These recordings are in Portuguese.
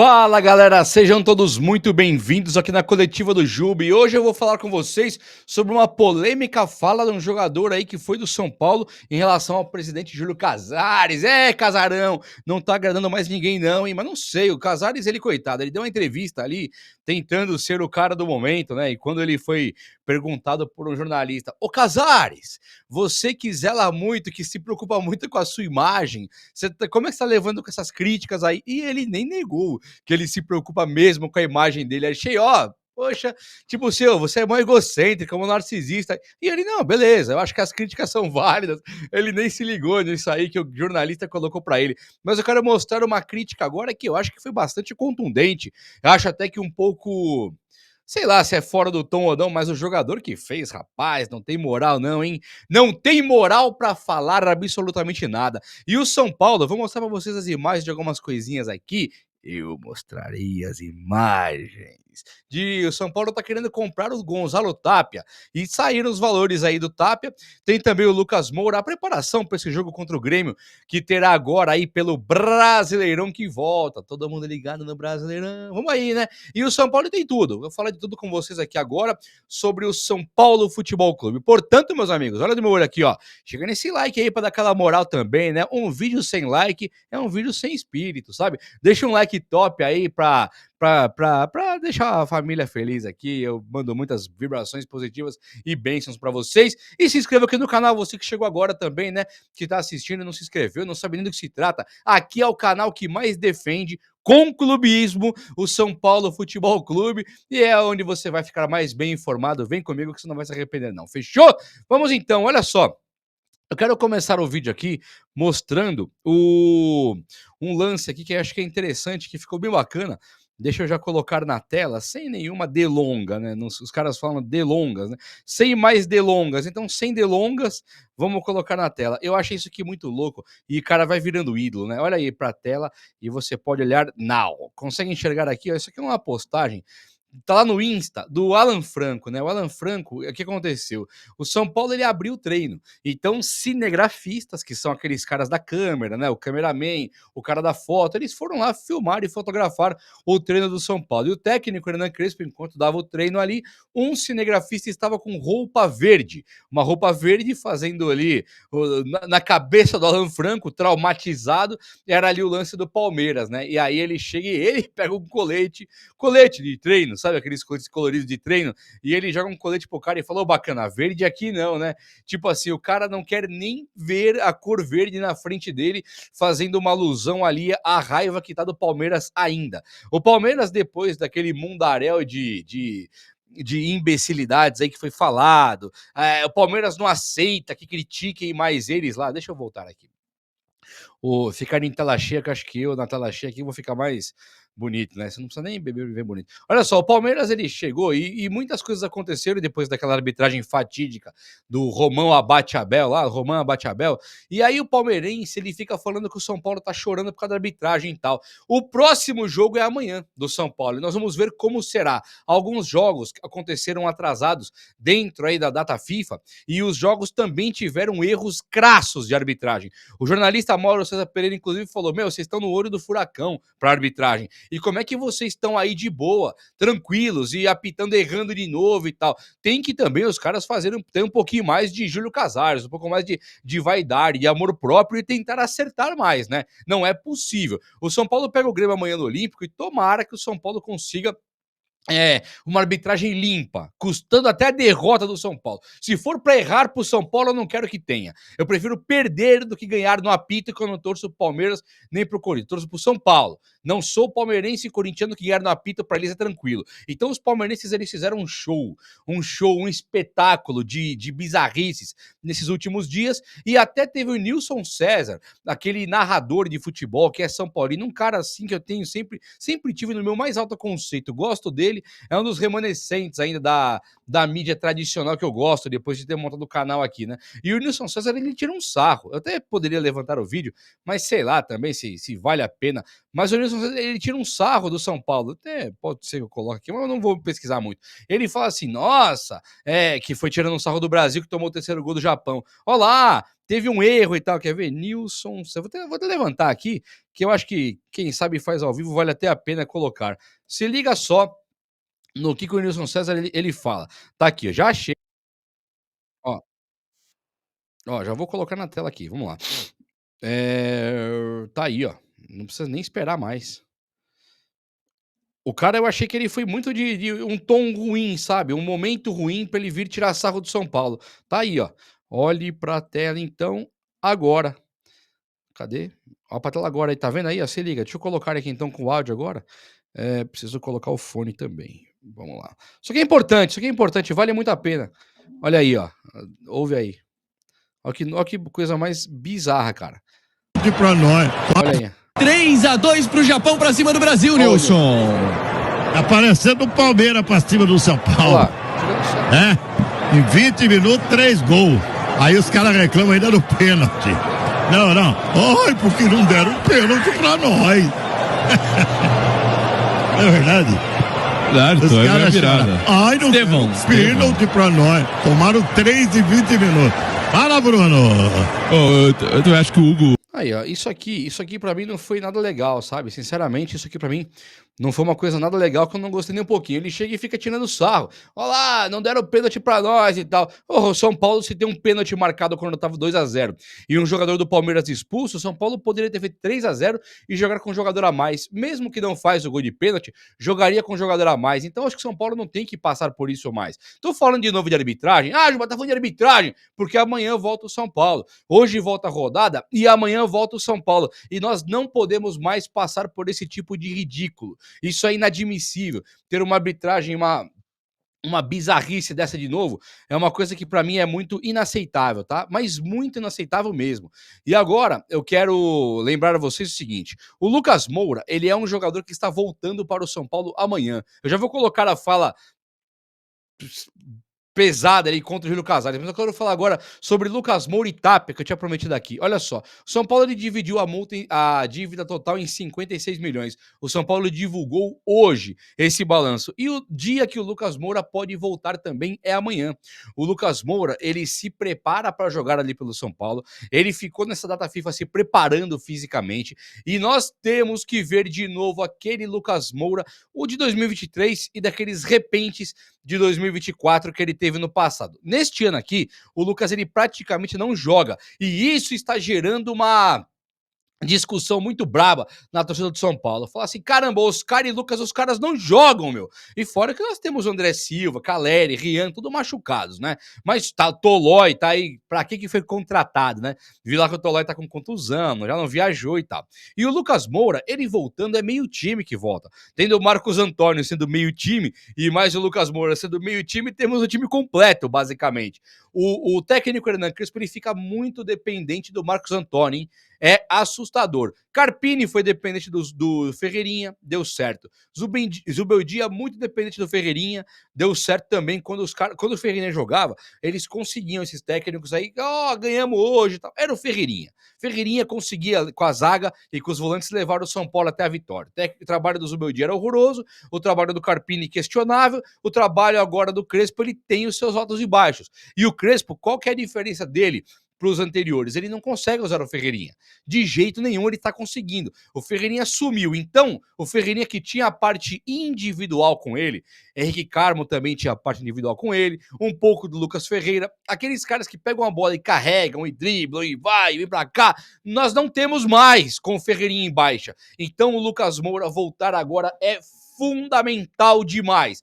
Fala galera, sejam todos muito bem-vindos aqui na coletiva do Juba e hoje eu vou falar com vocês sobre uma polêmica fala de um jogador aí que foi do São Paulo em relação ao presidente Júlio Casares. Casarão, não tá agradando mais ninguém não, hein? Mas não sei, o Casares, ele coitado, ele deu uma entrevista ali tentando ser o cara do momento, né? E quando ele foi perguntado por um jornalista: "Ô Casares, você que zela muito, que se preocupa muito com a sua imagem, como é que você tá levando com essas críticas aí?" E ele nem negou que ele se preocupa mesmo com a imagem dele. Achei, ó, poxa, tipo, seu, você é mó egocêntrico, mó narcisista. E ele, não, beleza, eu acho que as críticas são válidas. Ele nem se ligou nisso aí que o jornalista colocou pra ele. Mas eu quero mostrar uma crítica agora que eu acho que foi bastante contundente. Eu acho até que um pouco. Sei lá se é fora do tom ou não, mas o jogador que fez, rapaz, não tem moral não, hein? Não tem moral pra falar absolutamente nada. E o São Paulo, eu vou mostrar pra vocês as imagens de algumas coisinhas aqui. Eu mostrarei as imagens. O São Paulo tá querendo comprar o Gonzalo Tapia. E saíram os valores aí do Tapia. Tem também o Lucas Moura. A preparação para esse jogo contra o Grêmio, que terá agora aí pelo Brasileirão que volta. Todo mundo ligado no Brasileirão. Vamos aí, né? E o São Paulo tem tudo. Eu vou falar de tudo com vocês aqui agora sobre o São Paulo Futebol Clube. Portanto, meus amigos, olha do meu olho aqui, ó. Chega nesse like aí para dar aquela moral também, né? Um vídeo sem like é um vídeo sem espírito, sabe? Deixa um like top aí pra deixar a família feliz aqui. Eu mando muitas vibrações positivas e bênçãos para vocês. E se inscreva aqui no canal, você que chegou agora também, né? Que tá assistindo e não se inscreveu, não sabe nem do que se trata. Aqui é o canal que mais defende com clubismo o São Paulo Futebol Clube e é onde você vai ficar mais bem informado. Vem comigo que você não vai se arrepender não, fechou? Vamos então, olha só. Eu quero começar o vídeo aqui mostrando um lance aqui que eu acho que é interessante, que ficou bem bacana. Deixa eu já colocar na tela, sem nenhuma delonga, né? Os caras falam delongas, né? Sem mais delongas. Então, sem delongas, vamos colocar na tela. Eu achei isso aqui muito louco e o cara vai virando ídolo, né? Olha aí para a tela e você pode olhar now. Consegue enxergar aqui? Ó, isso aqui é uma postagem. Tá lá no Insta do Alan Franco, né? O Alan Franco, o que aconteceu? O São Paulo ele abriu o treino. Então, cinegrafistas, que são aqueles caras da câmera, né? O cameraman, o cara da foto, eles foram lá filmar e fotografar o treino do São Paulo. E o técnico Hernan Crespo, enquanto dava o treino ali, um cinegrafista estava com roupa verde. Uma roupa verde fazendo ali na cabeça do Alan Franco, traumatizado, era ali o lance do Palmeiras, né? E aí ele chega e ele pega um colete de treino, sabe aqueles coletes coloridos de treino, e ele joga um colete pro cara e falou, bacana, verde aqui não, né? Tipo assim, o cara não quer nem ver a cor verde na frente dele, fazendo uma alusão ali à raiva que tá do Palmeiras ainda. O Palmeiras, depois daquele mundaréu de imbecilidades aí que foi falado, o Palmeiras não aceita que critiquem mais eles lá. Deixa eu voltar aqui. Ficar em tela cheia, que acho que eu na tela cheia aqui vou ficar mais bonito, né? Você não precisa nem beber viver bonito. Olha só, o Palmeiras ele chegou e muitas coisas aconteceram depois daquela arbitragem fatídica do Romão Abate Abel lá, Romão Abate Abel. E aí o palmeirense ele fica falando que o São Paulo tá chorando por causa da arbitragem e tal. O próximo jogo é amanhã do São Paulo e nós vamos ver como será. Alguns jogos aconteceram atrasados dentro aí da data FIFA e os jogos também tiveram erros crassos de arbitragem. O jornalista Mauro César Pereira, inclusive, falou: Meu, vocês estão no olho do furacão para arbitragem. E como é que vocês estão aí de boa, tranquilos e apitando, errando de novo e tal? Tem que também os caras fazerem ter um pouquinho mais de Júlio Casares, um pouco mais de vaidade, de amor próprio e tentar acertar mais, né? Não é possível. O São Paulo pega o Grêmio amanhã no Olímpico e tomara que o São Paulo consiga uma arbitragem limpa, custando até a derrota do São Paulo. Se for para errar pro São Paulo, eu não quero que tenha. Eu prefiro perder do que ganhar no apito, que eu não torço pro Palmeiras nem pro Corinthians. Torço pro São Paulo. Não sou palmeirense e corintiano que ganhar no apito para eles é tranquilo. Então os palmeirenses eles fizeram um espetáculo de bizarrices nesses últimos dias e até teve o Nilson César, aquele narrador de futebol que é São Paulino, um cara assim que eu tenho sempre tive no meu mais alto conceito. Gosto dele, é um dos remanescentes ainda da mídia tradicional que eu gosto, depois de ter montado o canal aqui, né? E o Nilson César, ele tira um sarro. Eu até poderia levantar o vídeo, mas sei lá também se vale a pena. Mas o Nilson César, ele tira um sarro do São Paulo. Até pode ser que eu coloque aqui, mas eu não vou pesquisar muito. Ele fala assim, nossa, que foi tirando um sarro do Brasil que tomou o terceiro gol do Japão. Olha lá, teve um erro e tal, quer ver? Nilson, vou até levantar aqui, que eu acho que quem sabe faz ao vivo vale até a pena colocar. Se liga só no que o Nilson César ele fala. Tá aqui, ó, já achei. Ó, ó, já vou colocar na tela aqui, vamos lá. Tá aí, ó. Não precisa nem esperar mais. O cara, eu achei que ele foi muito de um tom ruim, sabe, um momento ruim pra ele vir tirar sarro do São Paulo. Tá aí, ó. Olhe pra tela então, agora. Cadê? Olha pra tela agora aí, tá vendo aí, ó? Se liga, deixa eu colocar aqui então com o áudio agora. Preciso colocar o fone também. Vamos lá. Isso aqui é importante, vale muito a pena. Olha aí, ó. Ouve aí. Olha que coisa mais bizarra, cara. Pra nós. Olha aí. 3-2 pro Japão pra cima do Brasil, Nilson. Aparecendo o Palmeiras pra cima do São Olha Paulo. lá. Em 20 minutos, 3 gols. Aí os caras reclamam ainda do pênalti. Não. Ai, porque não deram pênalti pra nós. Não é verdade? Claro, Os caras virada. Ai, não deram pênalti pra nós. Tomaram 3 em 20 minutos. Fala, Bruno. Eu acho que o Hugo... Aí, ó, isso aqui pra mim não foi nada legal, sabe? Sinceramente, isso aqui pra mim não foi uma coisa nada legal que eu não gostei nem um pouquinho. Ele chega e fica tirando sarro. Olha lá, não deram pênalti pra nós e tal. O São Paulo, se tem um pênalti marcado quando tava 2-0 e um jogador do Palmeiras expulso, o São Paulo poderia ter feito 3-0 e jogar com um jogador a mais. Mesmo que não faz o gol de pênalti, jogaria com um jogador a mais. Então acho que o São Paulo não tem que passar por isso mais. Tô falando de novo de arbitragem. Ah, Juba, tá falando de arbitragem, porque amanhã volta o São Paulo. Hoje volta a rodada e amanhã volta o São Paulo. E nós não podemos mais passar por esse tipo de ridículo. Isso é inadmissível. Ter uma arbitragem, uma bizarrice dessa de novo, é uma coisa que pra mim é muito inaceitável, tá? Mas muito inaceitável mesmo. E agora eu quero lembrar a vocês o seguinte: o Lucas Moura, ele é um jogador que está voltando para o São Paulo amanhã. Eu já vou colocar a fala pesada ali contra o Júlio Casares, mas eu quero falar agora sobre Lucas Moura e Tapia, que eu tinha prometido aqui. Olha só, o São Paulo ele dividiu a dívida total em 56 milhões. O São Paulo divulgou hoje esse balanço. E o dia que o Lucas Moura pode voltar também é amanhã. O Lucas Moura, ele se prepara para jogar ali pelo São Paulo. Ele ficou nessa data FIFA se preparando fisicamente. E nós temos que ver de novo aquele Lucas Moura, o de 2023 e daqueles repentes de 2024 que ele teve no passado. Neste ano aqui, o Lucas ele praticamente não joga e isso está gerando uma discussão muito braba na torcida do São Paulo. Fala assim, caramba, Oscar e Lucas, os caras não jogam, meu. E fora que nós temos o André Silva, Caleri, Rian, tudo machucados, né? Mas tá, Tolói tá aí, pra que foi contratado, né? Vi lá que o Tolói tá com contusão, já não viajou e tal. E o Lucas Moura, ele voltando é meio time que volta. Tendo o Marcos Antônio sendo meio time e mais o Lucas Moura sendo meio time, temos o time completo, basicamente. O técnico Hernan Crespo, ele fica muito dependente do Marcos Antônio, hein? É assustador. Carpini foi dependente do Ferreirinha, deu certo. Zubeldia, muito dependente do Ferreirinha, deu certo também. Quando o Ferreirinha jogava, eles conseguiam esses técnicos aí, ganhamos hoje e tal. Era o Ferreirinha. Ferreirinha conseguia, com a zaga e com os volantes, levar o São Paulo até a vitória. O trabalho do Zubeldia era horroroso, o trabalho do Carpini questionável, o trabalho agora do Crespo, ele tem os seus altos e baixos. E o Crespo, qual que é a diferença dele para os anteriores? Ele não consegue usar o Ferreirinha. De jeito nenhum ele está conseguindo. O Ferreirinha sumiu. Então, o Ferreirinha que tinha a parte individual com ele, Henrique Carmo também tinha a parte individual com ele, um pouco do Lucas Ferreira, aqueles caras que pegam a bola e carregam, e driblam, e vai, e vem pra cá, nós não temos mais com o Ferreirinha em baixa. Então, o Lucas Moura voltar agora é fundamental demais.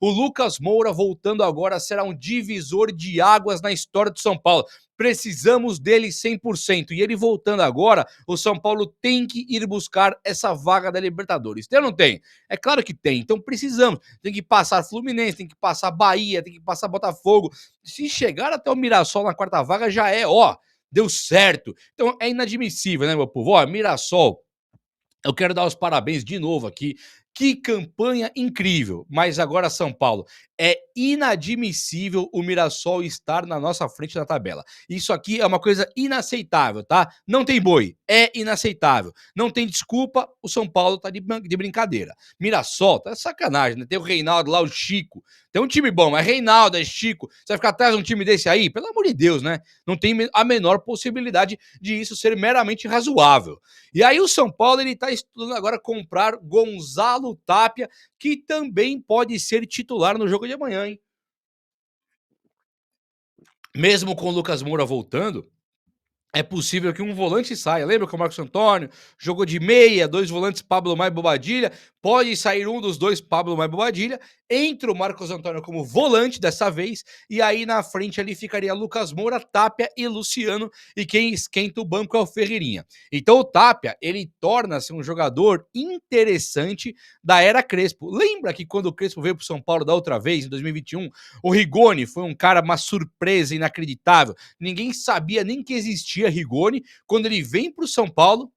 O Lucas Moura voltando agora será um divisor de águas na história do São Paulo. Precisamos dele 100%. E ele voltando agora, o São Paulo tem que ir buscar essa vaga da Libertadores. Tem ou não tem? É claro que tem. Então precisamos. Tem que passar Fluminense, tem que passar Bahia, tem que passar Botafogo. Se chegar até o Mirassol na quarta vaga, já é, deu certo. Então é inadmissível, né, meu povo? Mirassol, eu quero dar os parabéns de novo aqui. Que campanha incrível! Mas agora, São Paulo, é inadmissível o Mirassol estar na nossa frente na tabela. Isso aqui é uma coisa inaceitável, tá? Não tem boi, é inaceitável. Não tem desculpa, o São Paulo tá de brincadeira. Mirassol, tá sacanagem, né? Tem o Reinaldo lá, o Chico. Tem um time bom, mas Reinaldo, é Chico. Você vai ficar atrás de um time desse aí? Pelo amor de Deus, né? Não tem a menor possibilidade de isso ser meramente razoável. E aí o São Paulo, ele tá estudando agora comprar Gonzalo Tapia, que também pode ser titular no jogo de amanhã, hein? Mesmo com o Lucas Moura voltando, é possível que um volante saia. Lembra que o Marcos Antônio jogou de meia, 2 volantes, Pablo Maia e Bobadilha? Pode sair um dos dois, Pablo Maia e Bobadilha. Entra o Marcos Antônio como volante dessa vez. E aí na frente ali ficaria Lucas Moura, Tapia e Luciano. E quem esquenta o banco é o Ferreirinha. Então o Tapia, ele torna-se um jogador interessante da era Crespo. Lembra que quando o Crespo veio para o São Paulo da outra vez, em 2021, o Rigoni foi um cara, uma surpresa inacreditável. Ninguém sabia nem que existia Rigoni. Quando ele vem para o São Paulo,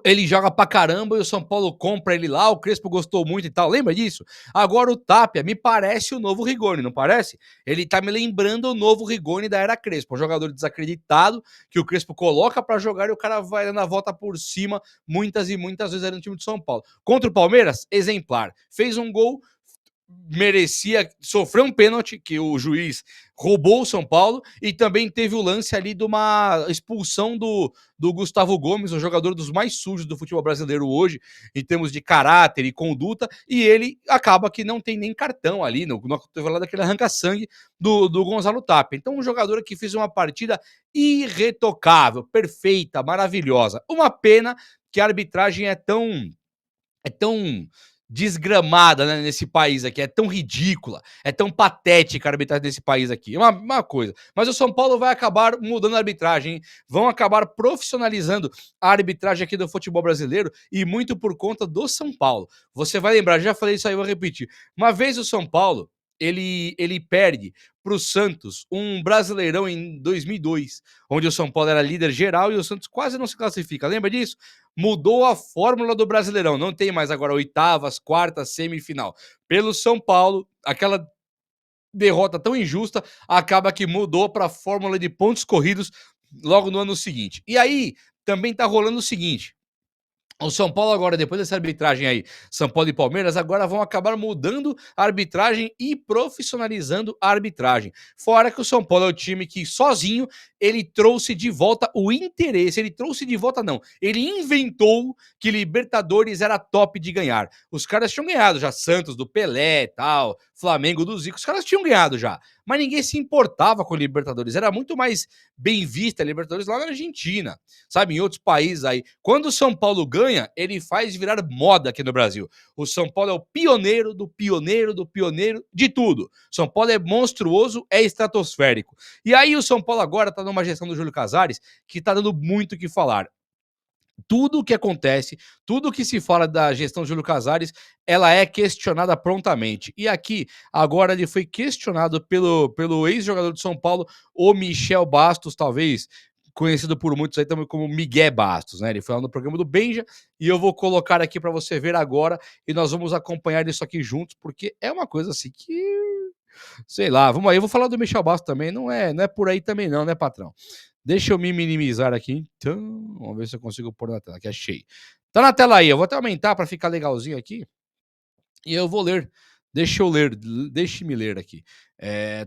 ele joga pra caramba e o São Paulo compra ele lá, o Crespo gostou muito e tal. Lembra disso? Agora o Tapia me parece o novo Rigoni, não parece? Ele tá me lembrando o novo Rigoni da era Crespo, um jogador desacreditado que o Crespo coloca pra jogar e o cara vai dando a volta por cima muitas e muitas vezes era no time de São Paulo. Contra o Palmeiras, exemplar. Fez um gol, merecia sofrer um pênalti que o juiz roubou o São Paulo e também teve o lance ali de uma expulsão do Gustavo Gomes, um jogador dos mais sujos do futebol brasileiro hoje, em termos de caráter e conduta, e ele acaba que não tem nem cartão ali, no cotovelado daquele arranca-sangue do Gonzalo Tapia. Então um jogador que fez uma partida irretocável, perfeita, maravilhosa. Uma pena que a arbitragem é tão desgramada, né, nesse país aqui, é tão ridícula, é tão patética a arbitragem desse país aqui, é uma coisa. Mas o São Paulo vai acabar mudando a arbitragem, hein? Vão acabar profissionalizando a arbitragem aqui do futebol brasileiro e muito por conta do São Paulo. Você vai lembrar, já falei isso aí, vou repetir. Uma vez o São Paulo, ele perde para o Santos um Brasileirão em 2002, onde o São Paulo era líder geral e o Santos quase não se classifica. Lembra disso? Mudou a fórmula do Brasileirão. Não tem mais agora oitavas, quartas, semifinal. Pelo São Paulo, aquela derrota tão injusta acaba que mudou para a fórmula de pontos corridos logo no ano seguinte. E aí também tá rolando o seguinte: o São Paulo agora, depois dessa arbitragem aí, São Paulo e Palmeiras, agora vão acabar mudando a arbitragem e profissionalizando a arbitragem. Fora que o São Paulo é o time que, sozinho, ele trouxe de volta o interesse. Ele trouxe de volta, não. Ele inventou que Libertadores era top de ganhar. Os caras tinham ganhado já, Santos do Pelé e tal, Flamengo do Zico, os caras tinham ganhado já. Mas ninguém se importava com Libertadores. Era muito mais bem vista a Libertadores lá na Argentina, sabe, em outros países aí. Quando o São Paulo ganha, ele faz virar moda aqui no Brasil. O São Paulo é o pioneiro do pioneiro do pioneiro de tudo. São Paulo é monstruoso, é estratosférico. E aí o São Paulo agora tá numa gestão do Júlio Casares que tá dando muito o que falar. Tudo o que acontece, tudo o que se fala da gestão de Júlio Casares, ela é questionada prontamente. E aqui, agora ele foi questionado pelo ex-jogador de São Paulo, o Michel Bastos, talvez conhecido por muitos aí também como Miguel Bastos, né? Ele foi lá no programa do Benja e eu vou colocar aqui para você ver agora e nós vamos acompanhar isso aqui juntos, porque é uma coisa assim que, sei lá, vamos aí, eu vou falar do Michel Bastos também, não é por aí também não, né, patrão? Deixa eu me minimizar aqui, então. Vamos ver se eu consigo pôr na tela, que achei. Tá na tela aí, eu vou até aumentar para ficar legalzinho aqui. E eu vou ler. Deixe-me ler aqui.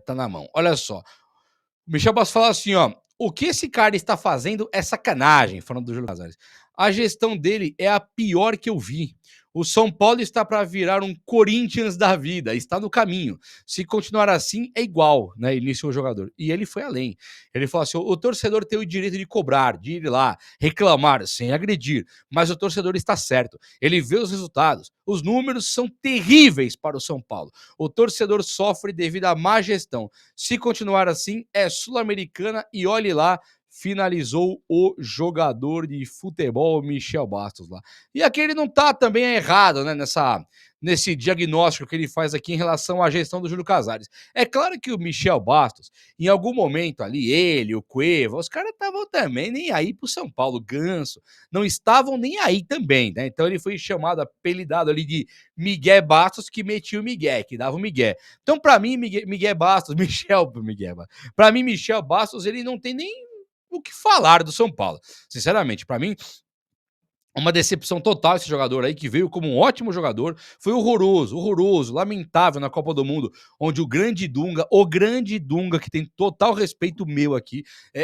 Tá na mão. Olha só. O Michel Bastos fala assim, ó. O que esse cara está fazendo é sacanagem, falando do Júlio Casares. A gestão dele é a pior que eu vi. O São Paulo está para virar um Corinthians da vida, está no caminho. Se continuar assim, é igual, né? Iniciou o jogador. E ele foi além. Ele falou assim: o torcedor tem o direito de cobrar, de ir lá, reclamar, sem agredir. Mas o torcedor está certo. Ele vê os resultados. Os números são terríveis para o São Paulo. O torcedor sofre devido à má gestão. Se continuar assim, é Sul-Americana e olhe lá. finalizou o jogador de futebol Michel Bastos lá. E aqui ele não tá também errado, né, nesse diagnóstico que ele faz aqui em relação à gestão do Júlio Casares. É claro que o Michel Bastos, em algum momento ali, ele, o Cueva, os caras estavam também nem aí pro São Paulo, Ganso, não estavam nem aí também, né? Então ele foi chamado, apelidado ali de Miguel Bastos, que metia o Miguel, que dava o Miguel. Então, para mim, Miguel Bastos, para mim, Michel Bastos, ele não tem nem o que falar do São Paulo. Sinceramente, para mim, uma decepção total esse jogador aí, que veio como um ótimo jogador, foi horroroso, horroroso, lamentável na Copa do Mundo, onde o grande Dunga, que tem total respeito meu aqui,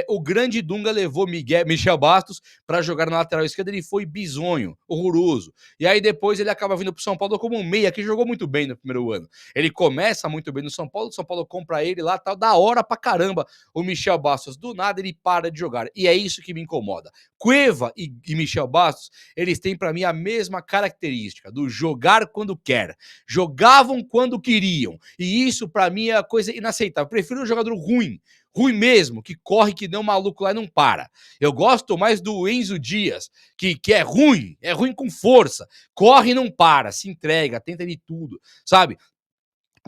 o grande Dunga levou Michel Bastos para jogar na lateral esquerda, ele foi bizonho, horroroso. E aí depois ele acaba vindo pro São Paulo como um meia, que jogou muito bem no primeiro ano. Ele começa muito bem no São Paulo compra ele lá, tal, da hora pra caramba o Michel Bastos, do nada ele para de jogar. E é isso que me incomoda. Cueva e Michel Bastos, eles têm para mim a mesma característica do jogar quando quer. Jogavam quando queriam. E isso para mim é a coisa inaceitável. Eu prefiro um jogador ruim mesmo, que corre que nem um maluco lá e não para. Eu gosto mais do Enzo Dias, que é ruim com força, corre e não para, se entrega, tenta de tudo, sabe?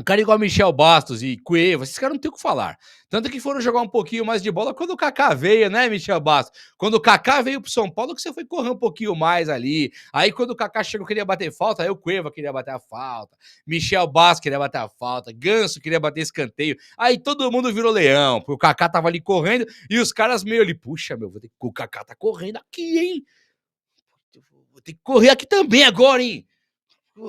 Um cara igual Michel Bastos e Cueva, esses caras não tem o que falar. Tanto que foram jogar um pouquinho mais de bola quando o Kaká veio, né, Michel Bastos? Quando o Kaká veio pro São Paulo, que você foi correr um pouquinho mais ali. Aí quando o Kaká chegou, queria bater falta, aí o Cueva queria bater a falta. Michel Bastos queria bater a falta. Ganso queria bater escanteio. Aí todo mundo virou leão, porque o Kaká tava ali correndo e os caras meio ali, puxa, meu, o Kaká tá correndo aqui, hein? Vou ter que correr aqui também agora, hein?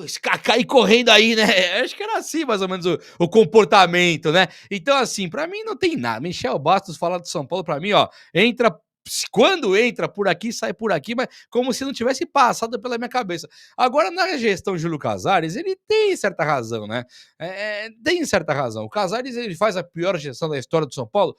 Esse Kaká aí correndo aí, né? Acho que era assim, mais ou menos, o comportamento, né? Então, assim, pra mim não tem nada. Michel Bastos falar do São Paulo, pra mim, ó, entra. Quando entra por aqui, sai por aqui, mas como se não tivesse passado pela minha cabeça. Agora, na gestão de Júlio Casares, ele tem certa razão, né? Tem certa razão. O Casares, ele faz a pior gestão da história do São Paulo.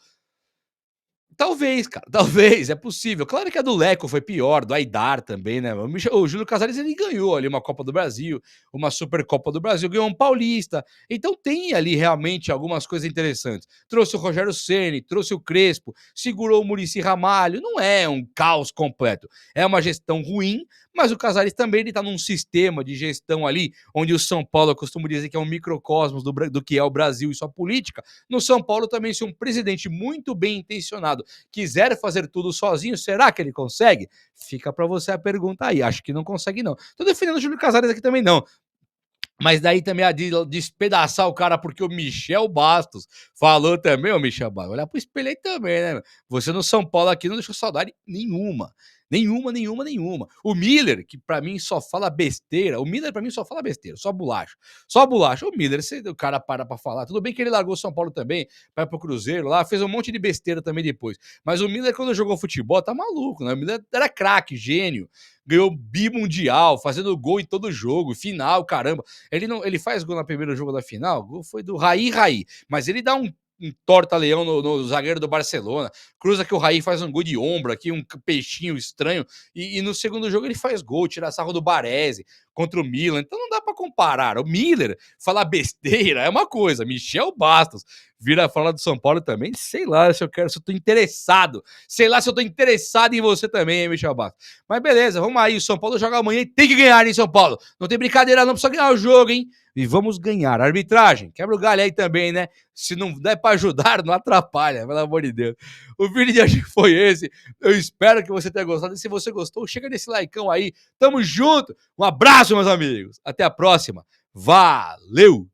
Talvez, cara, talvez, é possível. Claro que a do Leco foi pior, do Aidar também, né? O Júlio Casares, ele ganhou ali uma Copa do Brasil, uma Supercopa do Brasil, ganhou um Paulista. Então tem ali realmente algumas coisas interessantes. Trouxe o Rogério Ceni, trouxe o Crespo, segurou o Muricy Ramalho. Não é um caos completo. É uma gestão ruim, mas o Casares também ele tá num sistema de gestão ali, onde o São Paulo, eu costumo dizer que é um microcosmos do que é o Brasil e sua política. No São Paulo também, se um presidente muito bem intencionado quiser fazer tudo sozinho, será que ele consegue? Fica para você a pergunta aí. Acho que não consegue, não. Tô defendendo o Júlio Casares aqui também, não. Mas daí também a de despedaçar o cara porque o Michel Bastos falou também, ô Michel Bastos, olha pro espelho aí também, né? Você no São Paulo aqui não deixou saudade nenhuma. Nenhuma. O Miller, que pra mim só fala besteira, só bolacha. Só bolacha. O Miller, o cara para pra falar. Tudo bem que ele largou o São Paulo também, vai pro Cruzeiro lá, fez um monte de besteira também depois. Mas o Miller, quando jogou futebol, tá maluco, né? O Miller era craque, gênio. Ganhou bimundial, fazendo gol em todo jogo, final, caramba. Ele faz gol no primeiro jogo da final, o gol foi do Raí, mas ele dá um torta-leão no zagueiro do Barcelona, cruza que o Raí faz um gol de ombro aqui, um peixinho estranho, e no segundo jogo ele faz gol, tira sarro do Baresi contra o Milan, então não dá pra comparar. O Miller falar besteira é uma coisa, Michel Bastos vira falar do São Paulo também, sei lá se eu tô interessado, em você também, hein, Michel Bastos. Mas beleza, vamos aí, o São Paulo joga amanhã e tem que ganhar, hein, São Paulo. Não tem brincadeira não, precisa ganhar o jogo, hein. E vamos ganhar. Arbitragem, quebra o galho aí também, né? Se não der pra ajudar, não atrapalha, pelo amor de Deus. O vídeo de hoje foi esse. Eu espero que você tenha gostado. E se você gostou, chega nesse likeão aí. Tamo junto. Um abraço, meus amigos. Até a próxima. Valeu!